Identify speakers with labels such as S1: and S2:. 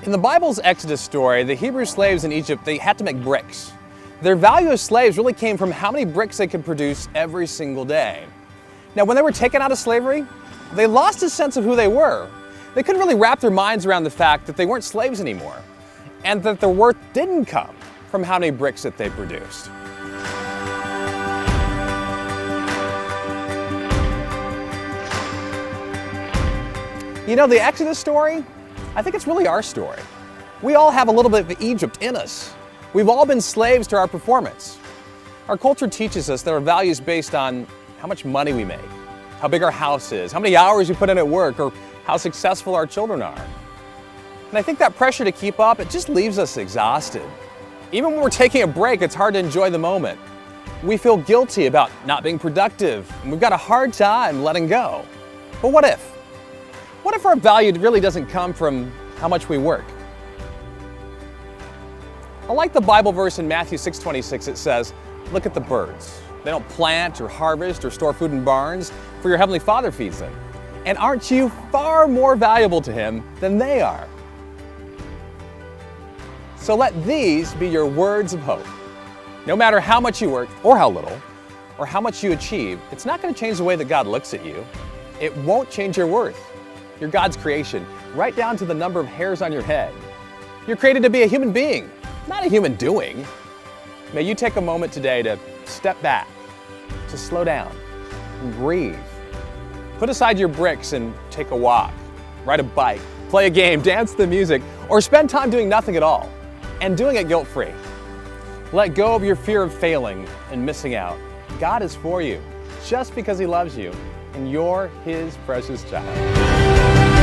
S1: In the Bible's Exodus story, the Hebrew slaves in Egypt, they had to make bricks. Their value as slaves really came from how many bricks they could produce every single day. Now, when they were taken out of slavery, they lost a sense of who they were. They couldn't really wrap their minds around the fact that they weren't slaves anymore, and that their worth didn't come from how many bricks that they produced. You know, the Exodus story, I think it's really our story. We all have a little bit of Egypt in us. We've all been slaves to our performance. Our culture teaches us that our value is based on how much money we make, how big our house is, how many hours we put in at work, or how successful our children are. And I think that pressure to keep up, it just leaves us exhausted. Even when we're taking a break, it's hard to enjoy the moment. We feel guilty about not being productive, and we've got a hard time letting go. But what if? What if our value really doesn't come from how much we work? I like the Bible verse in Matthew 6:26. It says, "Look at the birds. They don't plant or harvest or store food in barns, for your heavenly Father feeds them. And aren't you far more valuable to Him than they are?" So let these be your words of hope. No matter how much you work, or how little, or how much you achieve, it's not going to change the way that God looks at you. It won't change your worth. You're God's creation, right down to the number of hairs on your head. You're created to be a human being, not a human doing. May you take a moment today to step back, to slow down, and breathe. Put aside your bricks and take a walk, ride a bike, play a game, dance to the music, or spend time doing nothing at all, and doing it guilt-free. Let go of your fear of failing and missing out. God is for you, just because He loves you, and you're His precious child.